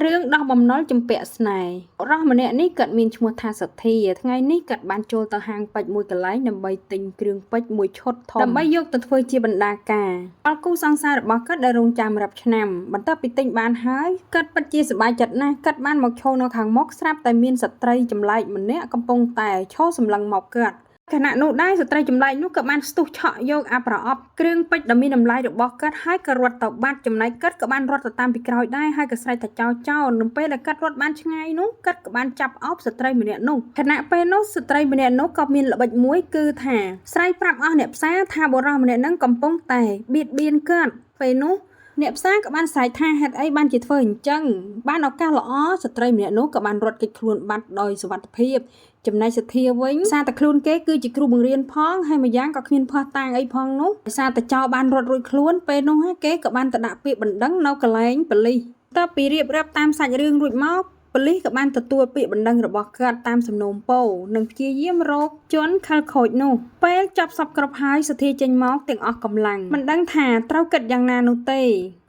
រឿងដោះបំណុលជំពាក់ស្នេហ៍រស់ម្នាក់នេះគាត់មានឈ្មោះថាសទ្ធាថ្ងៃនេះគាត់បានចូលទៅហាងពេជ្រមួយកន្លែងដើម្បីទិញគ្រឿងពេជ្រមួយឈុតធំដើម្បីយកទៅធ្វើជាបណ្ដាការដល់គូសង្សាររបស់គាត់ដែលរងចាំរាប់ឆ្នាំបន្ទាប់ពីទិញបានហើយគាត់ពិតជាសប្បាយចិត្តណាស់គាត់បានមកឈរនៅខាងមុខស្រាប់តែមានស្ត្រីចម្លែកម្នាក់កំពុងតែឈរសម្លឹងមកគាត់ខណៈនោះដែរស្ត្រីចម្លែកនោះក៏បានស្ទុះឆក់យកអាប្រអប់គ្រឿងពេជ្រដ៏មានតម្លៃរបស់គាត់ហើយក៏រត់ទៅបាត់ចំណែកគាត់ក៏បានរត់ទៅតាមពីក្រោយដែរហើយក៏ស្រែកថាចោលនៅពេលដែលគាត់រត់បានឆ្ងាយនោះគាត់ក៏បានចាប់អោបស្ត្រីម្នាក់នោះខណៈពេលនោះស្ត្រីម្នាក់នោះក៏មានល្បិចមួយគឺថាស្រីប្រាប់អស់អ្នកផ្សារថាបុរសម្នាក់នឹងកំពុងតែបៀតបៀនគាត់ពេលនោះអ្នកផ្សារក៏បានស្រែកថាហេតុអីបានជាធ្វើអញ្ចឹងបានឱកាសល្អស្ត្រីម្នាក់នោះក៏បានរត់គេចខ្លួនបាត់ដោយសុវត្ថិភាពចំណែកសទ្ធាវិញសារតែខ្លួនគេគឺជាគ្រូបង្រៀនផងហើយម្យ៉ាងក៏គ្មានភ័ស្តុតាងអីផងនោះសារតែចោលបានរត់រួចខ្លួនពេលនោះគេក៏បានទៅដាក់ពាក្យបណ្ដឹងនៅកន្លែងប៉ូលីសតើពីរៀបរាប់តាមសាច់រឿងរួចមកប៉ូលីសក៏បានទទួលពាក្យបណ្ដឹងរបស់គាត់តាមសំណូមពរនិងព្យាយាមរកជនខិលខូចនោះពេលចាប់សពគ្រប់ហើយសទ្ធាចេញមកទាំងអស់កម្លាំងមិនដឹងថាត្រូវគិតយ៉ាងណានោះទេ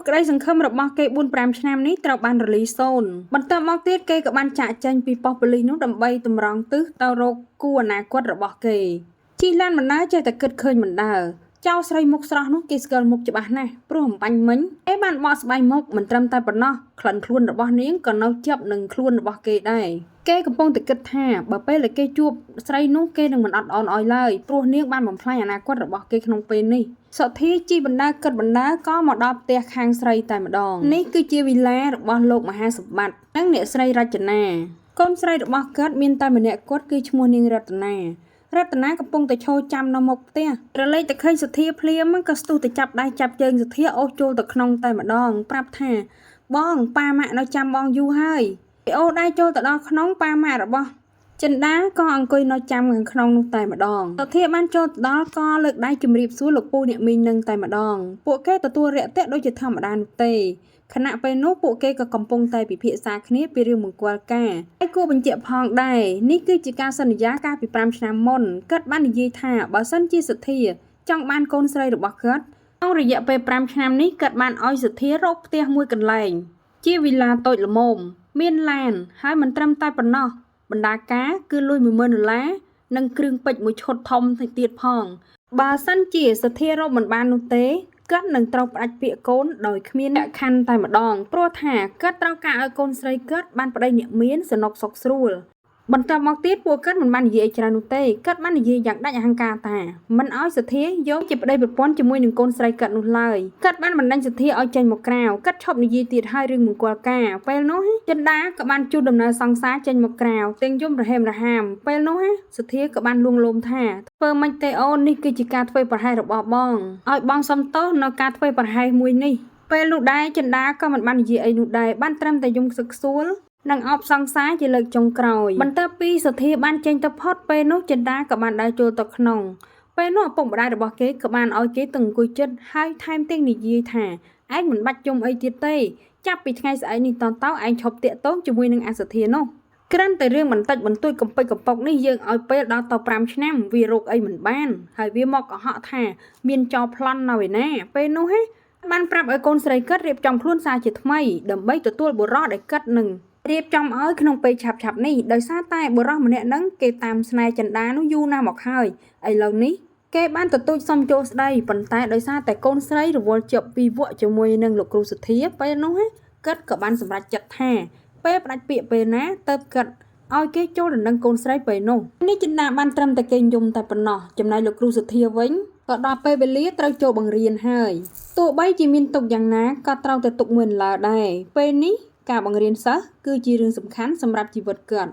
ក្តីសង្ឃឹមរបស់គេ 4-5 ឆ្នាំនេះត្រូវបានរលីសូន្យបន្ទាប់មកទៀតគេក៏បានចាក់ចេញពីប៉ុស្តិ៍ប៉ូលីសនោះដើម្បីតម្រង់ទិសទៅរកគូអនាគតរបស់គេជិះឡានបណ្ដើចេះតែគិតឃើញបណ្ដើចៅស្រីមុខស្រស់នោះគេស្គាល់មុខច្បាស់ណាស់ព្រោះអំបញ្ញមិញគេបានបកស្បែកមុខមិនត្រឹមតែប៉ុណ្ណោះក្លិនខ្លួនរបស់នាងក៏នៅជាប់នឹងខ្លួនរបស់គេដែរគេកំពុងតែគិតថាបើពេលដែលគេជួបស្រីនោះគេនឹងមិនអត់ឱនឲ្យឡើយព្រោះនាងបានបំផ្លាញអនាគតរបស់គេក្នុងពេលនេះសទ្ធាជីបណ្ដើគិតបណ្ដើក៏មកដល់ផ្ទះខាងស្រីតែម្ដងនេះគឺជាវិឡារបស់លោកមហាសម្បត្តិនិងអ្នកស្រីរចនាកូនស្រីរបស់គាត់មានតែម្នាក់គត់គឺឈ្មោះនាងរតនាកំពុងតែឈរចាំនៅមុខផ្ទះរលែកតែឃើញសទ្ធាភ្លាមក៏ស្ទុះទៅចាប់ដៃចាប់ជើងសទ្ធាអូសចូលទៅក្នុងតែម្ដងប្រាប់ថាបងប៉ាម៉ាក់នៅចាំបងយូរហើយពីអូដៃចូលទៅដល់ក្នុងប៉ាម៉ាក់របស់ចិន្តាក៏អង្គុយនៅចាំខាងក្នុងនោះតែម្ដងសទ្ធាបានចូលទៅដល់ក៏លើកដៃជម្រាបសួរលោកពូអ្នកមីងនឹងតែម្ដងពួកគេទទួលរាក់ទាក់ដូចជាធម្មតានោះទេខណៈពេលនោះពួកគេក៏កំពុងតែពិភាក្សាគ្នាពីរឿងមង្គលការហើយគួរបញ្ជាក់ផងដែរនេះគឺជាការសន្យាកាលពី5ឆ្នាំមុនគាត់បាននិយាយថាបើសិនជាសទ្ធាចង់បានកូនស្រីរបស់គាត់ក្នុងរយៈពេល5ឆ្នាំនេះគាត់បានឲ្យសទ្ធារកផ្ទះមួយកន្លែងជាវិឡាតូចល្មមមានឡានហើយមិនត្រឹមតែប៉ុណ្ណោះបណ្ដាការគឺលុយ$10000និងគ្រឿងពេជ្រមួយឈុតធំទៅទៀតផងបើសិនជាសទ្ធារកមិនបាននោះទេគាត់នឹងត្រូវផ្ដាច់ពាក្យកូនដោយគ្មានលក្ខខណ្ឌតែម្ដងព្រោះថាគាត់ត្រូវការឲ្យកូនស្រីគាត់បានប្តីអ្នកមានសំណុកសុខស្រួលបន្ទាប់មកទៀតពួកគាត់មិនបាននិយាយច្រើននោះទេគាត់បាននិយាយយ៉ាងដាច់អហង្ការថាមិនឲ្យសទ្ធាយកជាប្តីប្រពន្ធជាមួយនឹងកូនស្រីគាត់នោះឡើយគាត់បានបណ្ដេញសទ្ធាឲ្យចេញមកក្រៅគាត់ឈប់និយាយទៀតហើយរឿងមង្គលការពេលនោះចិន្តាក៏បានជួលដំណើរសង្សារចេញមកក្រៅទាំងយំរហេមរហាមពេលនោះសទ្ធាក៏បានលួងលោមថាធ្វើមិនទេអូននេះគឺជាការធ្វើប្រហែសរបស់បងឲ្យបងសុំទោសនៅការធ្វើប្រហែសមួយនេះពេលនោះដែរចិន្តាក៏មិនបាននិយាយអីនោះដែរបានត្រឹមតែយំខ្សឹកខ្សួលនិងអបសង្សារជាលើកចុងក្រោយបន្ទាប់ពីសទ្ធាបានចេញទៅផុតពេលនោះចិន្តាក៏បានដើរចូលទៅក្នុងពេលនោះឪពុកម្ដាយរបស់គេក៏បានឲ្យគេទៅអង្គុយជិតហើយថែមទាំងនិយាយថាឯងមិនបាច់យំអីទៀតទេចាប់ពីថ្ងៃស្អែកនេះតទៅឯងឈប់តាក់ទងជាមួយនឹងអាសទ្ធានោះក្រាន់តែរឿងបន្តិចបន្តួចកំពេចកំប៉ុកនេះយើងឲ្យពេលដល់ទៅ5ឆ្នាំវារកអីមិនបានហើយវាមកកុហកថាមានចោលប្លន់នៅឯណាពេលនោះបានប្រាប់ឲ្យកូនស្រីគាត់រៀបចំខ្លួនសារជាថ្មីដើម្បីទទួលបុរសដែលគាត់នឹងរៀបចំឲ្យក្នុងពេលឆាប់នេះដោយសារតែបុរសម្នាក់ហ្នឹងគេតាមស្នេហ៍ចិន្តានោះយូរណាស់មកហើយឥឡូវនេះគេបានទទូចសុំចូលស្ដីប៉ុន្តែដោយសារតែកូនស្រីរវល់ជាប់ពីវក់ជាមួយនឹងលោកគ្រូសទ្ធាពេលនោះគាត់ក៏បានសម្រេចចិត្តថាពេលផ្ដាច់ពាក្យពេលណាទៅគាត់ឲ្យគេចូលដណ្ដឹងកូនស្រីពេលនោះនេះចិន្តាបានត្រឹមតែគេយំតែប៉ុណ្ណោះចំណែកលោកគ្រូសទ្ធាវិញក៏ដល់ពេលវេលាត្រូវចូលបង្រៀនហើយទោះបីជាមានទុកយ៉ាងណាក៏ត្រូវតែទុកមួយឡើដែរពេលនេះការបង្រៀនសិស្សគឺជារឿងសំខាន់សម្រាប់ជីវិតគាត់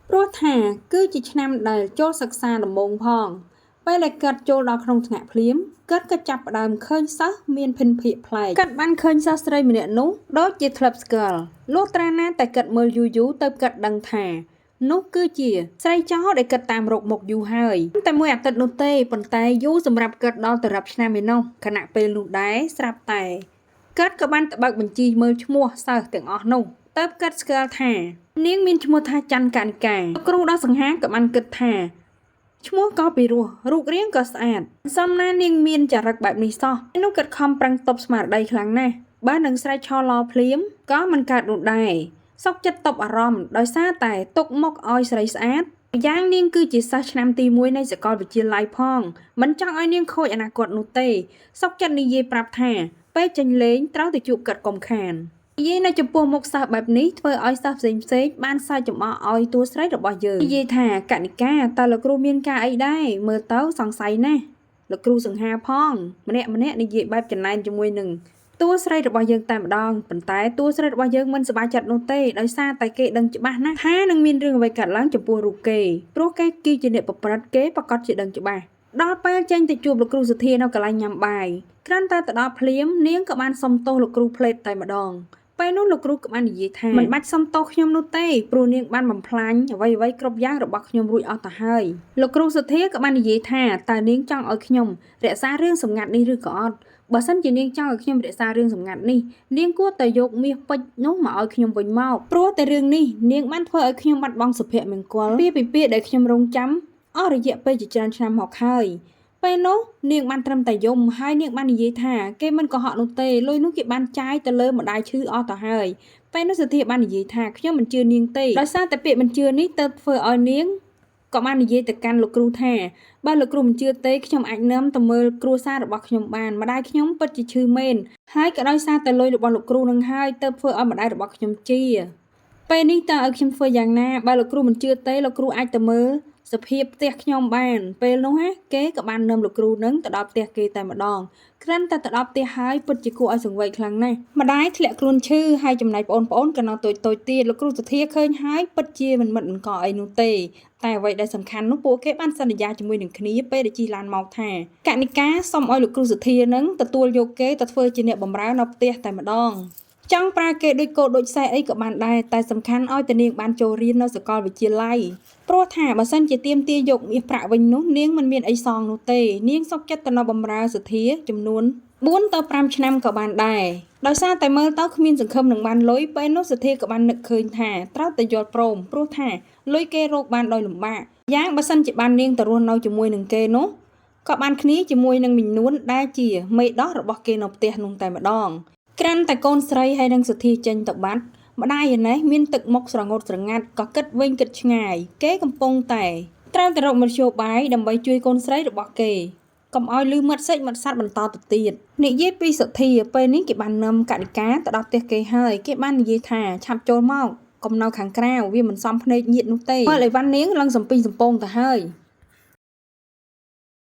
ព្រោះថាគឺជាឆ្នាំដែលចូលសិក្សាដំបូងផងពេលដែលគាត់ចូលដល់ក្នុងថ្នាក់ភ្លាមគាត់ក៏ចាប់ផ្ដើមឃើញសិស្សមានភិនភាគប្លែកគាត់បានឃើញសិស្សស្រីម្នាក់នោះដូចជាធ្លាប់ស្គាល់លុះត្រាណាតែគាត់មើលយូរទៅគាត់ដឹងថានោះគឺជាស្រីចោដែលគាត់តាមរកមុខយូរហើយតែមួយអាទិត្យនោះទេប៉ុន្តែយូរសម្រាប់គាត់ដល់ទៅរាប់ឆ្នាំឯនោះខណៈពេលនោះដែរស្រាប់តែគាត់ក៏បានទៅបើកបញ្ជីមើលឈ្មោះសិស្សទាំងអស់នោះតើបគាត់ស្គាល់ថានាងមានឈ្មោះថាច័ន្ទកនិកាគ្រូដល់សង្ហាក៏បានគិតថាឈ្មោះក៏ពីរោះរូបរាងក៏ស្អាតសំណានាងមានចរិតបែបនេះសោះនោះគាត់ខំប្រឹងតបស្មារតីខ្លាំងណាស់ បើនឹងស្រែកឆឡភ្លាមក៏មិនកើតនោះដែរសុកចិត្តតបអារម្មណ៍ដោយសារតែទុកមុខឲ្យស្រីស្អាតយ៉ាងនាងគឺជាសិស្សឆ្នាំទី1នៃសាកលវិទ្យាល័យផងមិនចង់ឲ្យនាងខូចអនាគតនោះទេសុកចិត្តនិយាយប្រាប់ថាពេលចេញលេងត្រូវទៅជួបកាត់កុំខាននិយាយនៅចំពោះមុខសិស្សបែបនេះធ្វើឲ្យសិស្សផ្សេងបានសើចចំអកឲ្យតួស្រីរបស់យើងនិយាយថាកណិកាតើលោកគ្រូមានការអីដែរមើលទៅសង្ស័យណាស់លោកគ្រូសង្ហាផងម្នាក់និយាយបែបចំណែនជាមួយនឹងតួស្រីរបស់យើងតែម្ដងប៉ុន្តែតួស្រីរបស់យើងមិនសប្បាយចិត្តនោះទេដោយសារតែគេដឹងច្បាស់ណាស់ថានឹងមានរឿងអ្វីកើតឡើងចំពោះរូបគេព្រោះគេគឺជាអ្នកប្រព្រឹត្តគេប្រកាសជាដឹងច្បាស់ដល់ពេលចេញទៅជួបលោកគ្រូសុធានៅកន្លែងញ៉ាំបាយគ្រាន់តែទៅដល់ភ្លាមនាងក៏បានសុំទោសលោកគ្រូផ្លេតតែម្ដងពេលនោះលោកគ្រូក៏បាននិយាយថាមិនបាច់សុំទោសខ្ញុំនោះទេព្រោះនាងបានបំផ្លាញអ្វីៗគ្រប់យ៉ាងរបស់ខ្ញុំរួចអស់ទៅហើយលោកគ្រូសុធាក៏បាននិយាយថាតើនាងចង់ឲ្យខ្ញុំរក្សារឿងសម្ងាត់នេះឬក៏អត់បើសិនជានាងចង់ឲ្យខ្ញុំរក្សារឿងសម្ងាត់នេះនាងគួរតែយកមាសពេជ្រនោះមកឲ្យខ្ញុំវិញមកព្រោះតែរឿងនេះនាងបានធ្វើឲ្យខ្ញុំបាត់បង់សុភមង្គលពីពាក្យដែលខ្ញុំរងចាំអស់រយៈពេលជាច្រើនឆ្នាំមកហើយពេលនោះនាងបានត្រឹមតែយំហើយនាងបាននិយាយថាគេមិនកុហកនោះទេលុយនោះគេបានចាយទៅលើម្ដាយឈឺអស់ទៅហើយពេលនោះសុធាបាននិយាយថាខ្ញុំមិនជឿនាងទេដោយសារតែពាក្យមិនជឿនេះទើបធ្វើឲ្យនាងក៏បាននិយាយទៅកាន់លោកគ្រូថាបើលោកគ្រូមិនជឿទេខ្ញុំអាចនាំទៅមើលគ្រួសាររបស់ខ្ញុំបានម្ដាយខ្ញុំពិតជាឈឺមែនហើយក៏ដោយសារតែលុយរបស់លោកគ្រូនឹងហើយទើបធ្វើឲ្យម្ដាយរបស់ខ្ញុំជាពេលនេះតើឲ្យខ្ញុំធ្វើយ៉ាងណាបើលោកគ្រូមិនជឿទេលោកគ្រូអាចទៅមើលសភាពផ្ទះខ្ញុំបានពេលនោះគេក៏បាននាំលោកគ្រូនឹងទៅដល់ផ្ទះគេតែម្ដងគ្រាន់តែទៅដល់ផ្ទះហើយពិតជាគួរឲ្យសង្វេគខ្លាំងណាស់ម្ដាយធ្លាក់ខ្លួនឈឺហើយចំណែកប្អូនក៏នៅតូចទៀតលោកគ្រូសុធាឃើញហើយពិតជាមិនអង្កអីនោះទេតែអ្វីដែលសំខាន់នោះពួកគេបានសន្យាជាមួយនឹងគ្នាពេលដែលជិះឡានមកថាកណិកាសុំឲ្យលោកគ្រូសុធានឹងទទួលយកគេទៅធ្វើជាអ្នកបម្រើនៅផ្ទះតែម្ដងចង់ប្រើគេដូចគោដូចសេះអីក៏បានដែរតែសំខាន់ឲ្យតែនាងបានចូលរៀននៅសាកលវិទ្យាល័យព្រោះថាបើសិនជាទាមទារយកមាសប្រាក់វិញនោះនាងមិនមានអីសងនោះទេនាងសុខចិត្តទៅនៅបម្រើសុធាចំនួន4ទៅ5ឆ្នាំក៏បានដែរដោយសារតែមើលទៅគ្មានសង្ឃឹមនឹងបានលុយពេលនោះសុធាក៏បាននឹកឃើញថាត្រូវតែយល់ព្រមព្រោះថាលុយគេរកបានដោយលំបាកយ៉ាងបើសិនជាបាននាងទៅរស់នៅជាមួយនឹងគេនោះក៏បានគ្នាជាមួយនឹងមីនួនដែលជាមេដោះរបស់គេនៅផ្ទះនោះតែម្ដងក្រាន់តែកូនស្រីហើយនឹងសុធាចេញទៅបាត់ម្ដាយឯនេះមានទឹកមុខស្រងត់ស្រងាត់ក៏គិតវិញគិតឆ្ងាយគេកំពុងតែត្រូវតែរកមធ្យោបាយដើម្បីជួយកូនស្រីរបស់គេកុំឲ្យលឺមាត់សេចមាត់សัตว์បន្តទៅទៀតនិយាយពីសុធាពេលនេះគេបាននាំកណិកាទៅដល់ផ្ទះគេហើយគេបាននិយាយថាឆាប់ចូលមកកុំនៅខាងក្រៅវាមិនសមភ្នែកញាតិនោះទេពេលអីវ៉ាន់នាងឡើងសំពីងសំពងទៅហើយ